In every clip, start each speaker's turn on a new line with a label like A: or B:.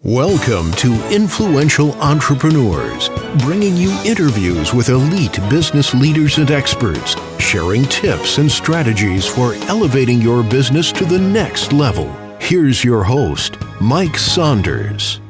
A: Welcome to Influential Entrepreneurs, bringing you interviews with elite business leaders and experts, sharing tips and strategies for elevating your business to the next level. Here's your host, Mike Saunders.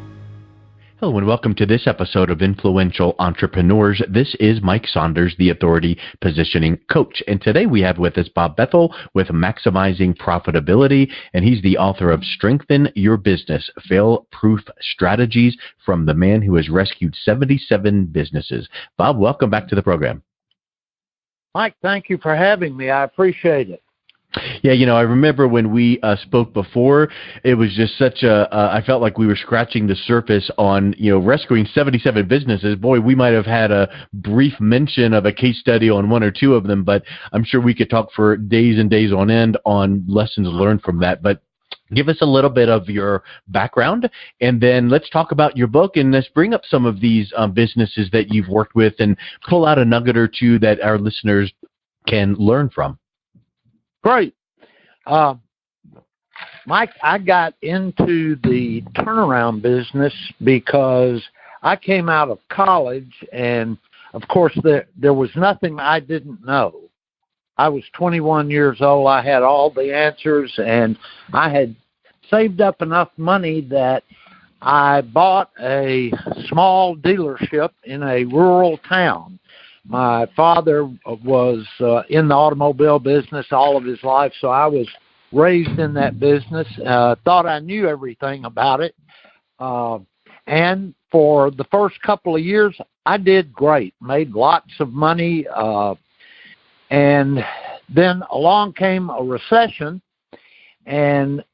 B: Hello and welcome to this episode of Influential Entrepreneurs. This is Mike Saunders, the Authority Positioning Coach. And today we have with us Bob Bethel with Maximizing Profitability, and he's the author of Strengthen Your Business, Fail-Proof Strategies from the Man Who Has Rescued 77 Businesses. Bob, welcome back to the program.
C: Mike, thank you for having me. I appreciate it.
B: Yeah, I remember when we spoke before, it was just such I felt like we were scratching the surface on, rescuing 77 businesses. Boy, we might have had a brief mention of a case study on one or two of them, but I'm sure we could talk for days and days on end on lessons learned from that. But give us a little bit of your background, and then let's talk about your book, and let's bring up some of these businesses that you've worked with and pull out a nugget or two that our listeners can learn from.
C: Great. Mike, I got into the turnaround business because I came out of college, and of course there was nothing I didn't know. I was 21 years old. I had all the answers, and I had saved up enough money that I bought a small dealership in a rural town. My father was in the automobile business all of his life, so I was raised in that business, thought I knew everything about it. And for the first couple of years, I did great, made lots of money. And then along came a recession, and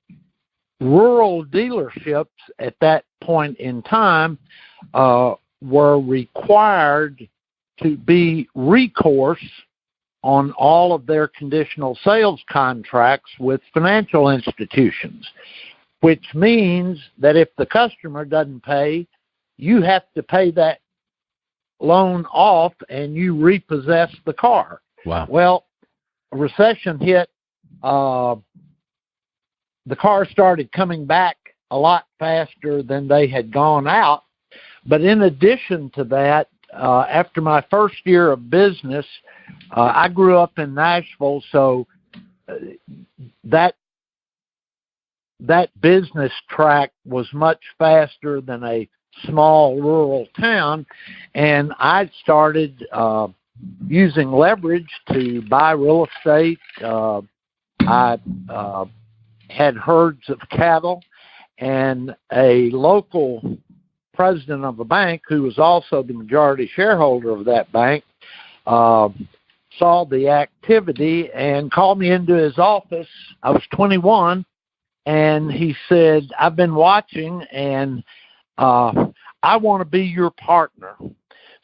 C: rural dealerships at that point in time were required to be recourse on all of their conditional sales contracts with financial institutions, which means that if the customer doesn't pay, you have to pay that loan off and you repossess the car.
B: Wow.
C: Well, a recession hit. The car started coming back a lot faster than they had gone out. But in addition to that, after my first year of business, I grew up in Nashville, so that business track was much faster than a small rural town, and I started using leverage to buy real estate. I had herds of cattle, and a local president of a bank, who was also the majority shareholder of that bank, saw the activity and called me into his office. I was 21, and he said, "I've been watching, and I want to be your partner.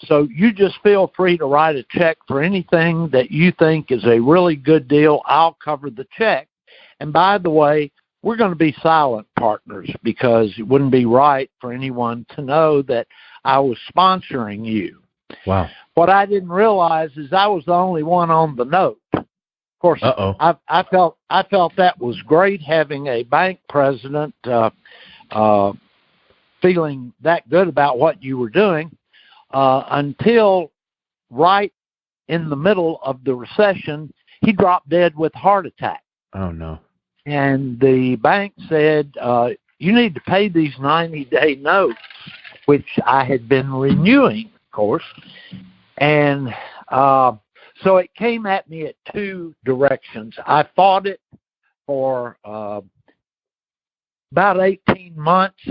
C: So you just feel free to write a check for anything that you think is a really good deal. I'll cover the check. And by the way, we're going to be silent partners because it wouldn't be right for anyone to know that I was sponsoring you."
B: Wow.
C: What I didn't realize is I was the only one on the note. Of course, I felt that was great, having a bank president feeling that good about what you were doing, until right in the middle of the recession, he dropped dead with a heart attack.
B: Oh, no.
C: And the bank said, you need to pay these 90-day notes, which I had been renewing, of course. And so it came at me at two directions. I fought it for about 18 months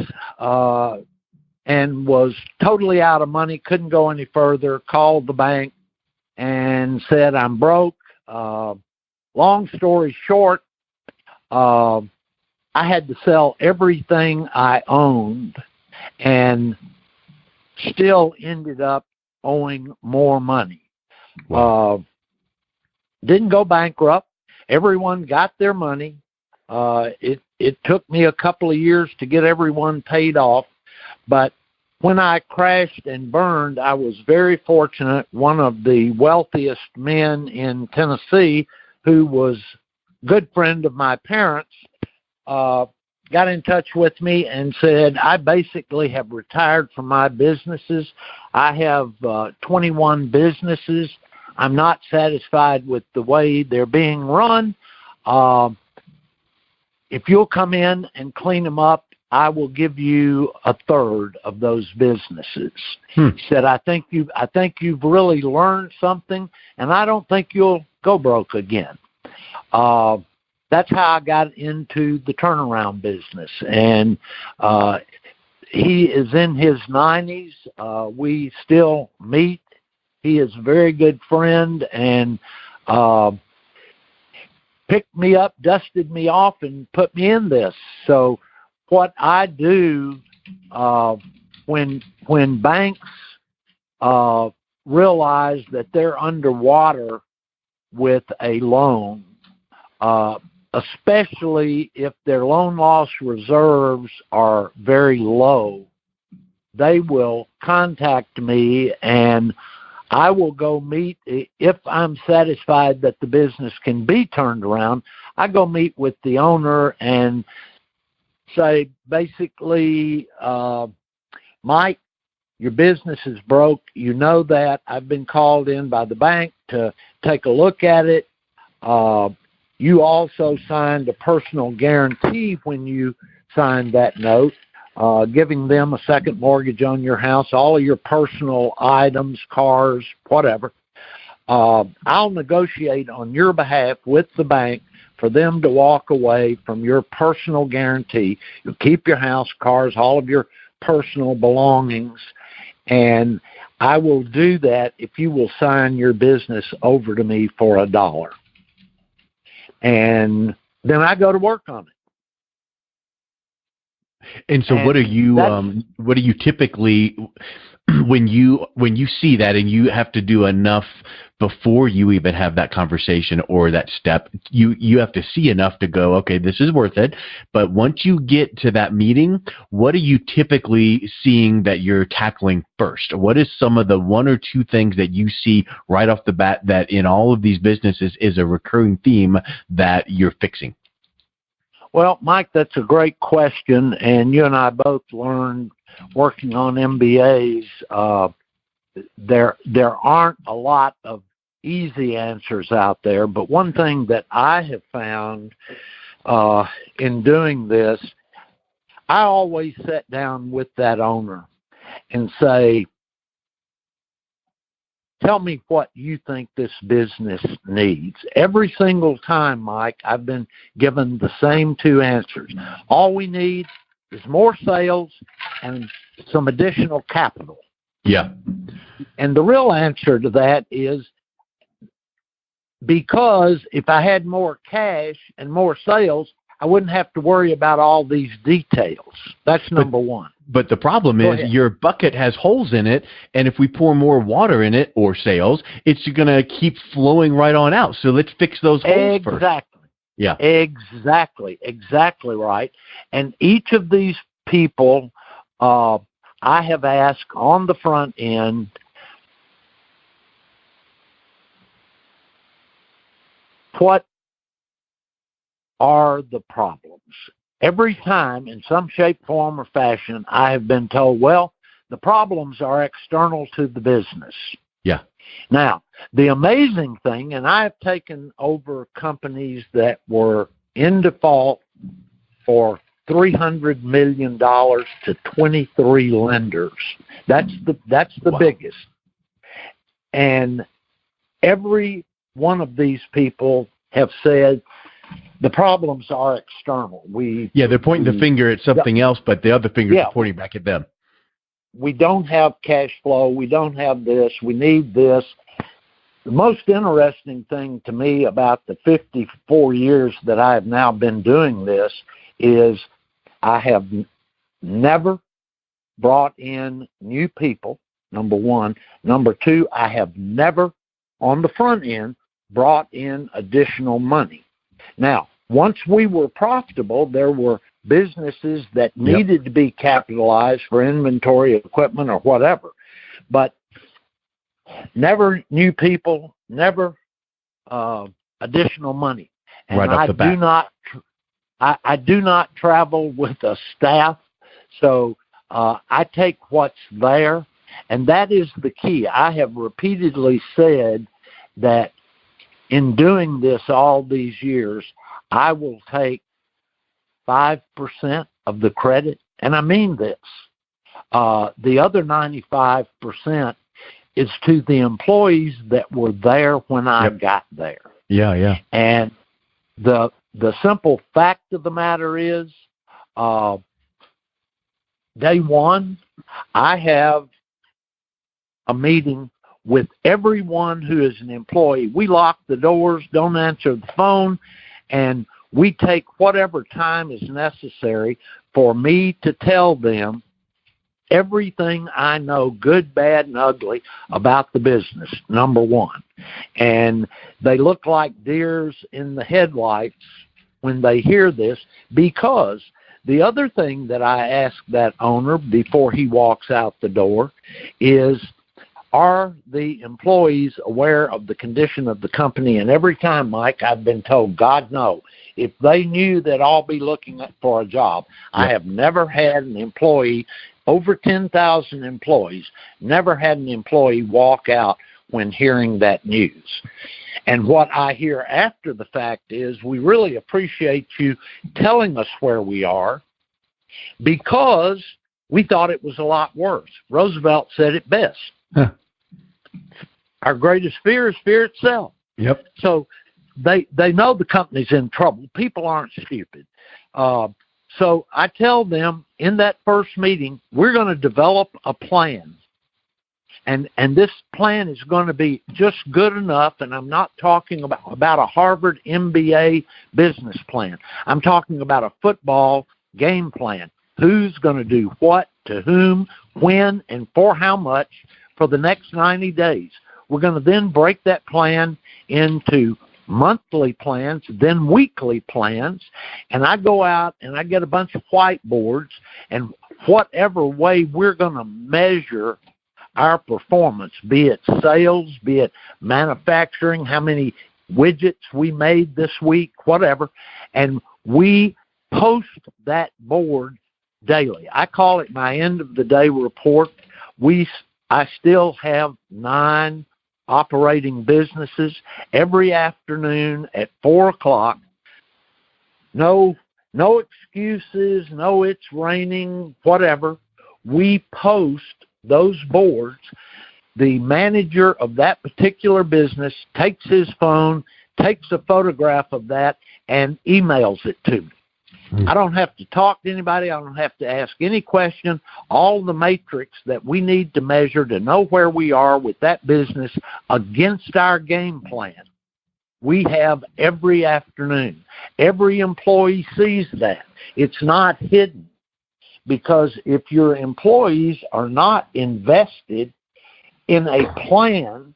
C: and was totally out of money, couldn't go any further, called the bank and said, "I'm broke." Long story short, I had to sell everything I owned and still ended up owing more money.
B: Wow.
C: Didn't go bankrupt. Everyone got their money. It took me a couple of years to get everyone paid off. But when I crashed and burned, I was very fortunate. One of the wealthiest men in Tennessee, who was a good friend of my parents, got in touch with me and said, I basically have retired from my businesses. I have 21 businesses. I'm not satisfied with the way they're being run. If you'll come in and clean them up, I will give you a third of those businesses. He said, I think you've really learned something, and I don't think you'll go broke again. That's how I got into the turnaround business. And he is in his 90s. We still meet. He is a very good friend, and picked me up, dusted me off, and put me in this. So what I do when banks realize that they're underwater with a loan, especially if their loan loss reserves are very low, they will contact me, and I will go meet. If I'm satisfied that the business can be turned around, I go meet with the owner and say, basically, Mike, your business is broke. You know that. I've been called in by the bank to take a look at it. You also signed a personal guarantee when you signed that note, giving them a second mortgage on your house, all of your personal items, cars, whatever. I'll negotiate on your behalf with the bank for them to walk away from your personal guarantee. You'll keep your house, cars, all of your personal belongings, and I will do that if you will sign your business over to me for $1. And then I go to work on it.
B: And so what do you typically, when you see that and you have to do enough before you even have that conversation or that step, you have to see enough to go, okay, this is worth it. But once you get to that meeting, what are you typically seeing that you're tackling first? What is some of the one or two things that you see right off the bat that in all of these businesses is a recurring theme that you're fixing?
C: Well, Mike, that's a great question, and you and I both learned working on MBAs, there aren't a lot of easy answers out there, but one thing that I have found in doing this, I always sit down with that owner and say, tell me what you think this business needs. Every single time, Mike, I've been given the same two answers. All we need is more sales and some additional capital.
B: Yeah.
C: And the real answer to that is because if I had more cash and more sales, I wouldn't have to worry about all these details. That's number one.
B: But the problem is your bucket has holes in it, and if we pour more water in it or sales, it's going to keep flowing right on out. So let's fix those holes first.
C: Exactly.
B: Yeah.
C: Exactly right. And each of these people, I have asked on the front end, what are the problems? Every time, in some shape, form, or fashion, I have been told, well, the problems are external to the business.
B: Yeah.
C: Now, the amazing thing, and I've taken over companies that were in default for $300 million to 23 lenders. That's the wow. biggest. And every one of these people have said the problems are external.
B: They're pointing the finger at something else, but the other finger is pointing back at them.
C: We don't have cash flow. We don't have this. We need this. The most interesting thing to me about the 54 years that I have now been doing this is I have never brought in new people, number one. Number two, I have never, on the front end, brought in additional money. Now, once we were profitable, there were businesses that needed to be capitalized for inventory, equipment, or whatever. But never new people, never additional money. And
B: right off the bat.
C: I do not travel with a staff, so I take what's there, and that is the key. I have repeatedly said that in doing this all these years, I will take 5% of the credit, and I mean this. The other 95% is to the employees that were there when I got there.
B: Yeah.
C: And the simple fact of the matter is, day one, I have a meeting with everyone who is an employee. We lock the doors, don't answer the phone, and we take whatever time is necessary for me to tell them everything I know, good, bad, and ugly, about the business, number one. And they look like deers in the headlights when they hear this, because the other thing that I ask that owner before he walks out the door is, are the employees aware of the condition of the company? And every time, Mike, I've been told, God, no. If they knew that I'll be looking for a job. I have never had an employee, over 10,000 employees, never had an employee walk out when hearing that news. And what I hear after the fact is, we really appreciate you telling us where we are, because we thought it was a lot worse. Roosevelt said it best. Our greatest fear is fear itself.
B: Yep.
C: So they know the company's in trouble. People aren't stupid. So I tell them in that first meeting, we're going to develop a plan. And this plan is going to be just good enough, and I'm not talking about a Harvard MBA business plan. I'm talking about a football game plan. Who's going to do what, to whom, when, and for how much for the next 90 days. We're going to then break that plan into monthly plans, then weekly plans, and I go out and I get a bunch of whiteboards, and whatever way we're going to measure our performance, be it sales, be it manufacturing, how many widgets we made this week, whatever, and we post that board daily. I call it my end of the day report. I still have 9 operating businesses. Every afternoon at 4 o'clock. No excuses, no it's raining, whatever. We post those boards. The manager of that particular business takes his phone, takes a photograph of that, and emails it to me. I don't have to talk to anybody. I don't have to ask any question. All the matrix that we need to measure to know where we are with that business against our game plan, we have every afternoon. Every employee sees that. It's not hidden, because if your employees are not invested in a plan,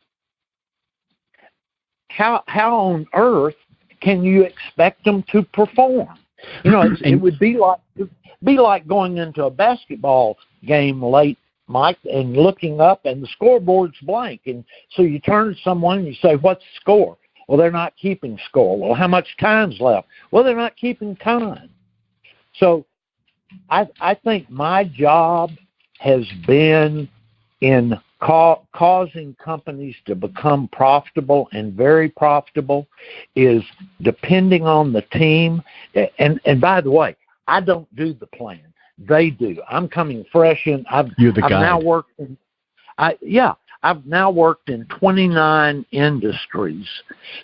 C: how on earth can you expect them to perform? You know, it would be like going into a basketball game late, Mike, and looking up and the scoreboard's blank. And so you turn to someone and you say, what's the score? Well, they're not keeping score. Well, how much time's left? Well, they're not keeping time. So I think my job has been in causing companies to become profitable, and very profitable, is depending on the team. And by the way, I don't do the plan. They do. I'm coming fresh in.
B: You're the guy.
C: I've now worked in 29 industries.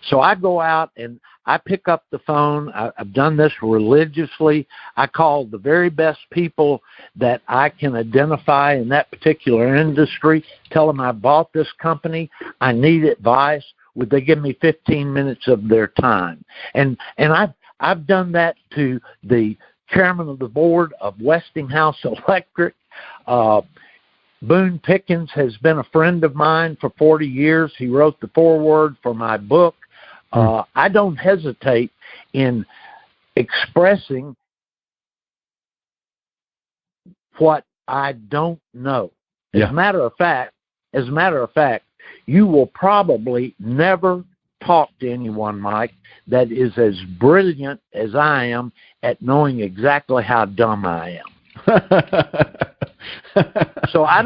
C: So I go out and I pick up the phone. I've done this religiously. I call the very best people that I can identify in that particular industry, tell them I bought this company, I need advice. Would they give me 15 minutes of their time? And I've done that to the chairman of the board of Westinghouse Electric. Boone Pickens has been a friend of mine for 40 years. He wrote the foreword for my book. I don't hesitate in expressing what I don't know. As a matter of fact, you will probably never talked to anyone, Mike, that is as brilliant as I am at knowing exactly how dumb I am. So I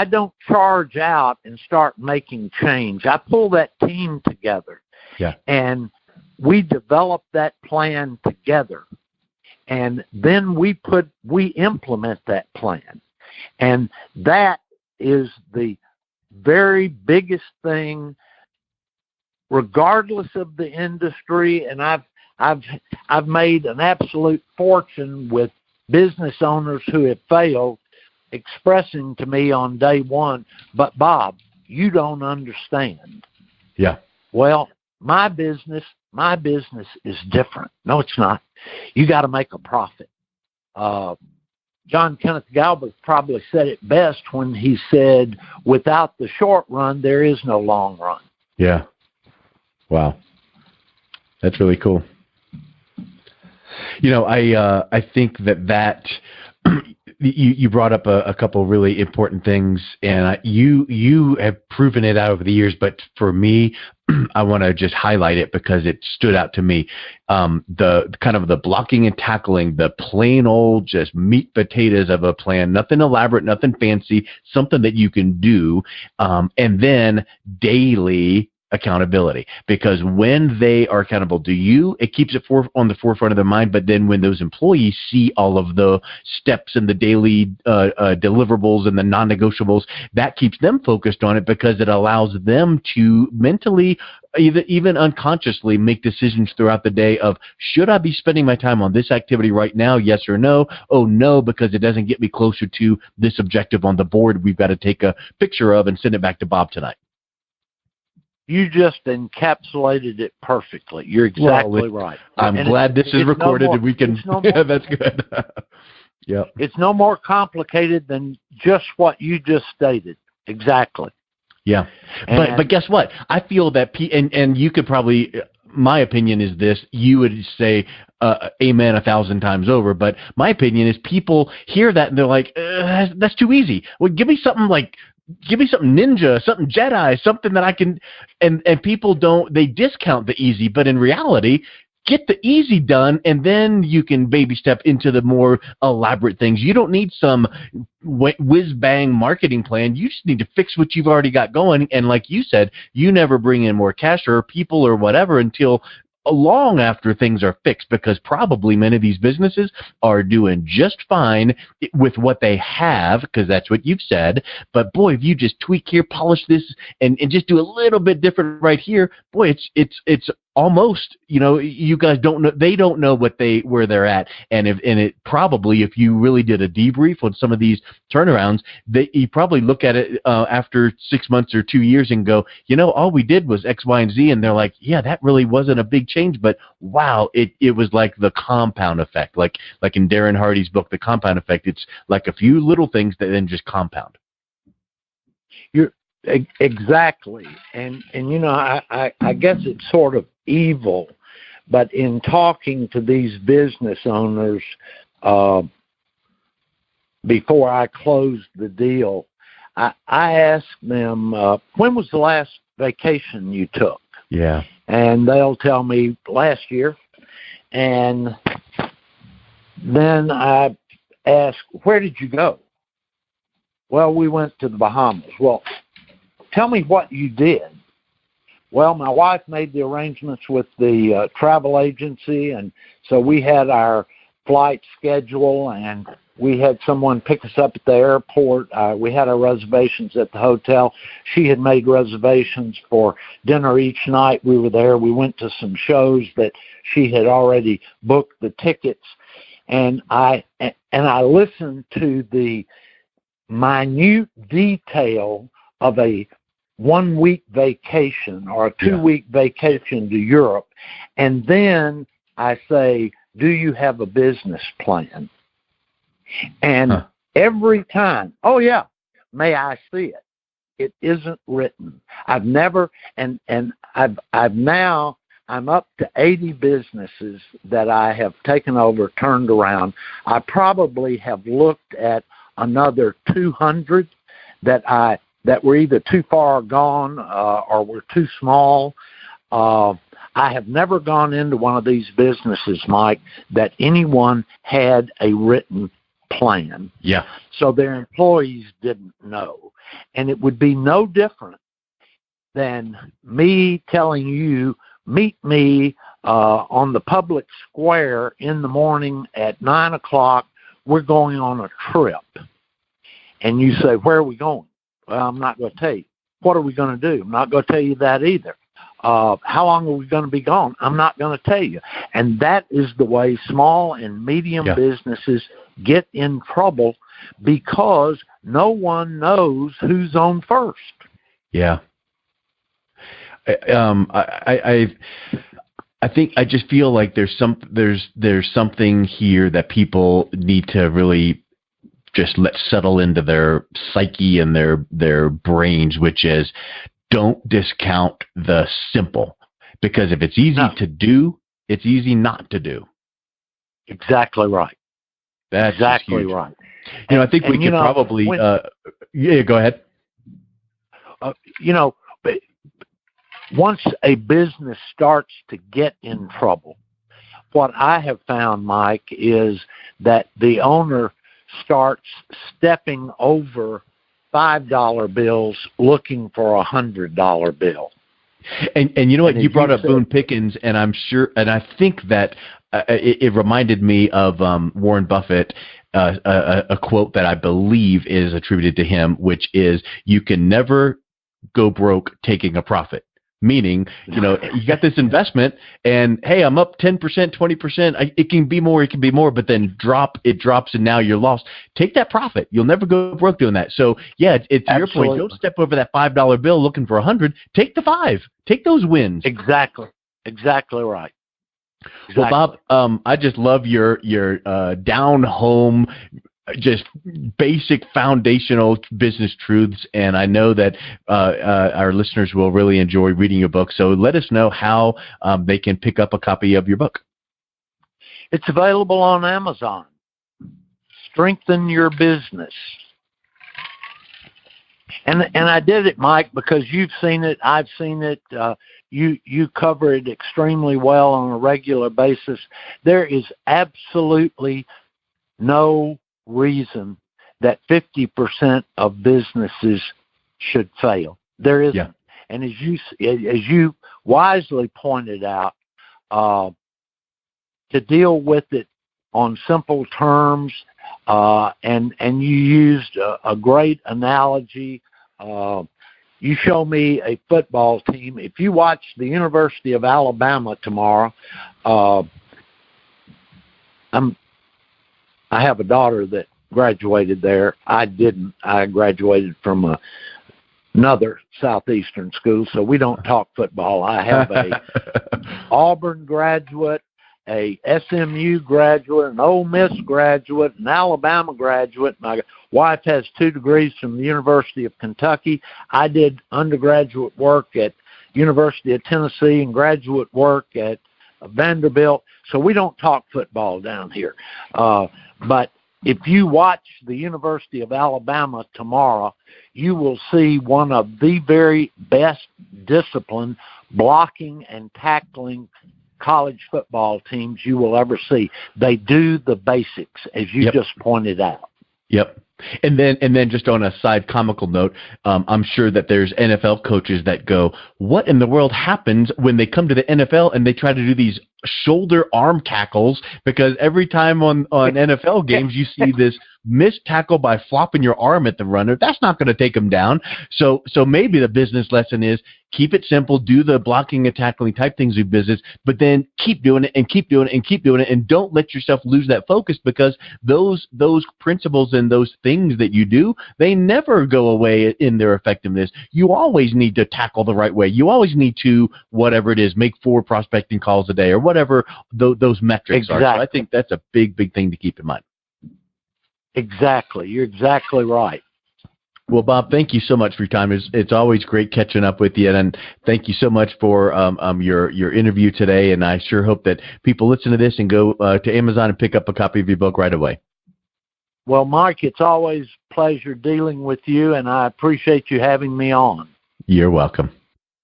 C: don't charge out and start making change. I pull that team together.
B: Yeah.
C: And we develop that plan together. And then we implement that plan. And that is the very biggest thing, regardless of the industry. And I've made an absolute fortune with business owners who have failed, expressing to me on day one, but Bob, you don't understand.
B: Yeah.
C: Well, my business is different. No, it's not. You got to make a profit. John Kenneth Galbraith probably said it best when he said, without the short run, there is no long run.
B: Yeah. Wow. That's really cool. You know, I think that you brought up a couple really important things, and you have proven it out over the years. But for me, I want to just highlight it because it stood out to me. The kind of the blocking and tackling, the plain old just meat potatoes of a plan, nothing elaborate, nothing fancy, something that you can do, and then daily accountability, because when they are accountable to you, it keeps it on the forefront of their mind. But then when those employees see all of the steps and the daily deliverables and the non-negotiables, that keeps them focused on it, because it allows them to mentally, even unconsciously, make decisions throughout the day of, should I be spending my time on this activity right now? Yes or no? Oh, no, because it doesn't get me closer to this objective on the board we've got to take a picture of and send it back to Bob tonight.
C: You just encapsulated it perfectly. You're exactly right.
B: I'm glad this is recorded and we can. Yeah, that's good. Yeah.
C: It's no more complicated than just what you just stated. Exactly.
B: Yeah. But guess what? I feel that, and you could probably, my opinion is this, you would say amen 1,000 times over, but my opinion is people hear that and they're like, that's too easy. Well, give me something ninja, something Jedi, something that I can, and people they discount the easy, but in reality, get the easy done, and then you can baby step into the more elaborate things. You don't need some whiz-bang marketing plan. You just need to fix what you've already got going, and like you said, you never bring in more cash or people or whatever until long after things are fixed, because probably many of these businesses are doing just fine with what they have, because that's what you've said. But boy, if you just tweak here, polish this, and just do a little bit different right here, boy, it's almost, you guys don't know, they don't know where they're at. And it probably, if you really did a debrief on some of these turnarounds, you probably look at it after 6 months or 2 years and go, all we did was X, Y, and Z. And they're like, yeah, that really wasn't a big change, but wow, it was like the compound effect, like in Darren Hardy's book, The Compound Effect. It's like a few little things that then just compound.
C: Exactly. And I guess it's sort of evil, but in talking to these business owners before I closed the deal, I asked them, when was the last vacation you took?
B: Yeah.
C: And they'll tell me last year. And then I ask, where did you go? Well, we went to the Bahamas. Well, tell me what you did. Well, my wife made the arrangements with the travel agency, and so we had our flight schedule, and we had someone pick us up at the airport. We had our reservations at the hotel. She had made reservations for dinner each night we were there. We went to some shows that she had already booked the tickets, and I listened to the minute detail of a 1 week vacation or a 2 week vacation to Europe. And then I say, do you have a business plan? And every time, oh yeah, may I see it? It isn't written. I've never, and I've now, I'm up to 80 businesses that I have taken over, turned around. I probably have looked at another 200 that I that were either too far gone or were too small. I have never gone into one of these businesses, Mike, that anyone had a written plan.
B: Yeah.
C: So their employees didn't know. And it would be no different than me telling you, meet me on the public square in the morning at 9 o'clock. We're going on a trip. And you say, where are we going? Well, I'm not going to tell you. What are we going to do? I'm not going to tell you that either. How long are we going to be gone? I'm not going to tell you. And that is the way small and medium businesses get in trouble, because no one knows who's on first.
B: Yeah. I think I just feel like there's something here that people need to really just let settle into their psyche and their brains, which is, don't discount the simple, because if it's easy to do, it's easy not to do.
C: Exactly right.
B: That's
C: exactly
B: huge.
C: right.
B: I think we could probably. Go ahead.
C: Once a business starts to get in trouble, what I have found, Mike, is that the owner starts stepping over $5 bills looking for $100 bill.
B: And you know what? You brought up Boone Pickens, and I'm sure, and I think that it reminded me of Warren Buffett, a quote that I believe is attributed to him, which is, "You can never go broke taking a profit." Meaning, you got this investment, and hey, I'm up 10%, 20%. It can be more, but then it drops, and now you're lost. Take that profit. You'll never go broke doing that. So yeah, it's your point. Don't step over that $5 bill looking for 100. Take the 5. Take those wins.
C: Exactly right. Exactly.
B: Well, Bob, I just love your down home, just basic foundational business truths, and I know that our listeners will really enjoy reading your book. So let us know how they can pick up a copy of your book.
C: It's available on Amazon. Strengthen Your Business. And I did it, Mike, because you've seen it, I've seen it. You cover it extremely well on a regular basis. There is absolutely no reason that 50% of businesses should fail. There isn't. Yeah. And as you wisely pointed out, to deal with it on simple terms, and you used a great analogy. You show me a football team. If you watch the University of Alabama tomorrow, I have a daughter that graduated there. I didn't. I graduated from another southeastern school, so we don't talk football. I have a Auburn graduate, a SMU graduate, an Ole Miss graduate, an Alabama graduate. My wife has 2 degrees from the University of Kentucky. I did undergraduate work at University of Tennessee and graduate work at Vanderbilt. So we don't talk football down here. But if you watch the University of Alabama tomorrow, you will see one of the very best disciplined blocking and tackling college football teams you will ever see. They do the basics, as you just pointed out.
B: Yep. And then just on a side comical note, I'm sure that there's NFL coaches that go, what in the world happens when they come to the NFL and they try to do these shoulder arm tackles? Because every time on NFL games you see this missed tackle by flopping your arm at the runner. That's not going to take them down. So maybe the business lesson is keep it simple, do the blocking and tackling type things in business, but then keep doing it and keep doing it and keep doing it, and don't let yourself lose that focus, because those principles and those things that you do, they never go away in their effectiveness. You always need to tackle the right way. You always need to, whatever it is, make 4 prospecting calls a day or whatever those metrics are. So I think that's a big thing to keep in mind.
C: Exactly. You're exactly right.
B: Well, Bob, thank you so much for your time. It's always great catching up with you, and thank you so much for your interview today. And I sure hope that people listen to this and go to Amazon and pick up a copy of your book right away.
C: Well, Mike, it's always a pleasure dealing with you, and I appreciate you having me on.
B: You're welcome.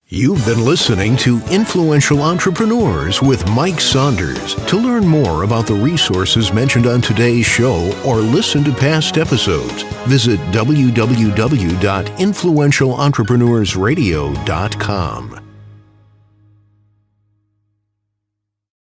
A: You've been listening to Influential Entrepreneurs with Mike Saunders. To learn more about the resources mentioned on today's show or listen to past episodes, visit www.influentialentrepreneurssradio.com.